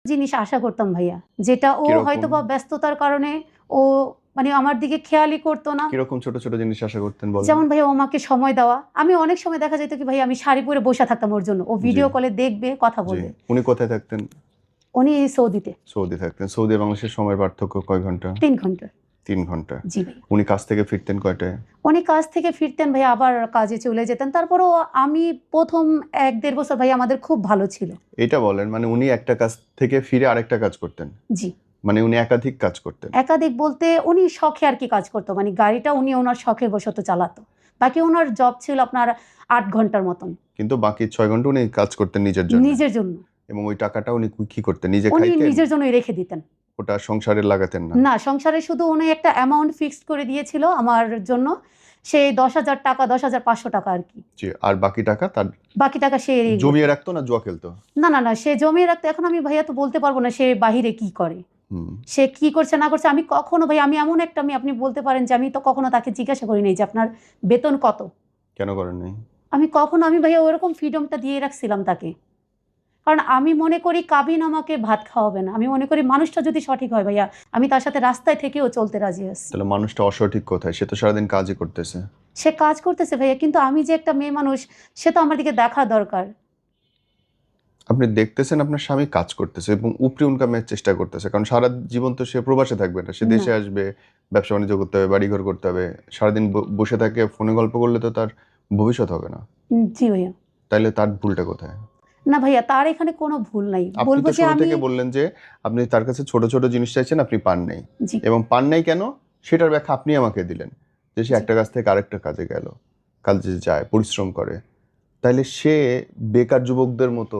জিনিস আশা করতাম ভাইয়া, যেটা ও কিরকম? হয়তোবা ব্যস্ততার কারণে ও মানে আমার দিকে খেয়ালই করতো না। কিরকম ছোট, ছোট জিনিস আশা করতেন বলেন? যেমন ভাইয়া ও আমাকে সময় দেওয়া। আমি অনেক সময় দেখা যেত কি ভাইয়া আমি শাড়ি পরে বসে থাকতাম ওর জন্য। ও জি, ভিডিও কলে দেখবে, কথা জি। বলবে। উনি কোথায় থাকতেন? উনি সৌদিতে সৌদি থাকতেন। সৌদি আর বাংলাদেশের সময়ের পার্থক্য কয় ঘন্টা? ৩ ঘন্টা। ৩ ঘন্টা। জি ভাইয়া। উনি কাজ থেকে ফিরতেন কয়টায়? উনি কাজ থেকে ফিরতেন ভাইয়া আবার কাজে চলে যেতেন। তারপরেও আমি ১ম ১-১.৫ বছর ভাইয়া আমাদের খুব ভালো ছিল। এটা বলেন মানে উনি একটা কাজ থেকে ফিরে আরেকটা কাজ করতেন। জি। মানে উনি একাধিক কাজ করতেন। একাধিক বলতে উনি শখে আরকি কাজ করতো। মানে গাড়িটা উনি ওনার শখের বশত চালাতো। বাকি উনার জব ছিল আপনার ৮ ঘন্টার মতন। কিন্তু বাকি ৬ ঘন্টা উনি কাজ করতেন নিজের জন্য। নিজের জন্য। এবং ওই টাকাটা উনি কি করতেন? নিজে উনি খাইতেন? নিজের জন্যই রেখে দিতেন। ওটা সংসারে লাগাতেন না? না, সংসারে শুধু উনি একটা অ্যামাউন্ট ফিক্সড করে দিয়েছিল আমার জন্য। সেই ৳১০,০০০ ৳১০,৫০০ আরকি। জি। আর বাকি টাকা তার বাকি টাকা সে জমিয়ে রাখতো না জুয়া খেলতো? না, সে জমিয়ে রাখতো। এখন আমি ভাইয়া তো বলতে পারব না সে বাহিরে কি করে। হুম। সে কি করছে না করছে আমি কখনো ভাই আমি এমন একটা মেয়ে আপনি বলতে পারেন যে আমি তো কখনো তাকে জিজ্ঞাসা করি নাই যে আপনার বেতন কত? কেন করেন নাই? আমি ভাইয়া ওরকম ফ্রিডমটা দিয়ে রাখছিলাম তাকে। কারণ আমি মনে করি কাবিন আমাকে ভাত খাওয়াবে না। আমি মনে করি মানুষটা যদি সঠিক হয় ভাইয়া, আমি তার সাথে রাস্তায় থেকেও চলতে রাজি আছি। তাহলে মানুষটা অসঠিক কোথায়? সে তো সারাদিন কাজই করতেছে। সে কাজ করতেছে ভাইয়া কিন্তু আমি যে একটা মেয়ে মানুষ সে তো আমার দিকে দেখা দরকার। আপনি দেখতেছেন আপনার স্বামী কাজ করতেছে এবং উপরি ইনকামের চেষ্টা করতেছে। কারণ সারা জীবন তো সে প্রবাসে থাকবে না। সে না। দেশে আসবে, ব্যবসা-বাণিজ্য করতে হবে, বাড়িঘর করতে হবে। সারাদিন বসে থাকে ফোনে গল্প করলে তো তার ভবিষ্যৎ হবে না। জি ভাইয়া। তাইলে তার ভুলটা কোথায়? না ভাইয়া তার এখানে কোনো ভুল নাই। আপনি বলব তো যে শুরু আমি থেকে বললেন যে আপনি তার কাছে ছোট, ছোট জিনিস চাইছেন, আপনি পান নাই। জি, এবং পান নাই কেন? সেটার ব্যাখ্যা আপনি আমাকে দিলেন। যে সে জি। একটা কাজ থেকে আরেকটা কাজে গেল। কাজে যায়, পরিশ্রম করে। তাইলে সে বেকার যুবকদের মতো,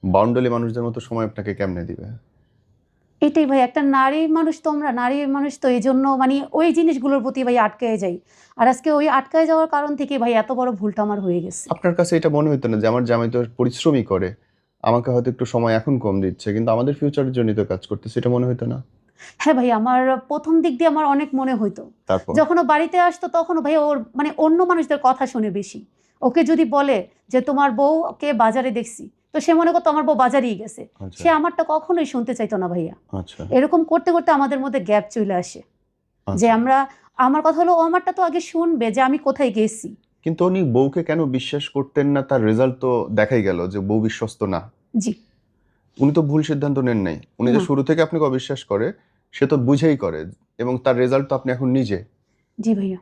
বাউন্ডুলে মানুষদের মতো সময় আপনাকে কেমনে দিবে? এটাই ভাই একটা নারী মানুষ তো এজন্য মানে ওই জিনিসগুলোর প্রতি ভাই আটকায়ে যাই। আর আজকে ওই আটকায়ে যাওয়ার কারণ থেকে ভাই এত বড় ভুলটা আমার হয়ে গেছে। আপনার কাছে এটা মনে হইতো না যে আমার জামাই তো পরিশ্রমই করে। আমাকে হয়তো একটু সময় এখন কম দিচ্ছে। কিন্তু আমাদের ফিউচারের জন্যই তো কাজ করতেছে। এটা মনে হইতো না? হ্যাঁ ভাই আমার ১ম দিক দিয়ে আমার অনেক মনে হইতো। তারপর? যখন ও বাড়িতে আসতো তখনও ভাই ওর মানে অন্য মানুষদের কথা শুনে বেশি। ওকে যদি বলে যে তোমার বউকে বাজারে দেখছি। তো সে মনে করতো আমার বউ বাজারেই গেছে। আচ্ছা, সে আমারটা কখনোই শুনতে চাইতো না ভাইয়া। আচ্ছা, এরকম করতে, করতে আমাদের মধ্যে গ্যাপ চইলে আসে। যে আচ্ছা। আমার কথা হলো ও আমারটা তো আগে শুনবে যে আমি কোথায় গেছি। কিন্তু উনি বউকে কেন বিশ্বাস করতেন না? তার রেজাল্ট তো দেখাই গেল যে বউ বিশ্বস্ত না। জি, উনি তো ভুল সিদ্ধান্ত নেন নাই। উনি যে না, শুরু থেকে আপনাকে অবিশ্বাস করে, সে তো বুঝেই করে এবং তার রেজাল্ট তো আপনি এখন নিজে। জি ভাইয়া।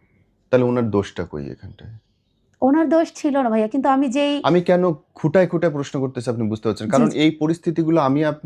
তাহলে উনার দোষটা কই এখানটায়? ওনার দোষ ছিল না ভাইয়া। কিন্তু আমি যেই আমি কেন খুঁটায়, খুঁটায় প্রশ্ন করতেছি আপনি বুঝতে পারছেন। জি, কারণ জি। এই পরিস্থিতিগুলো আমি আপনি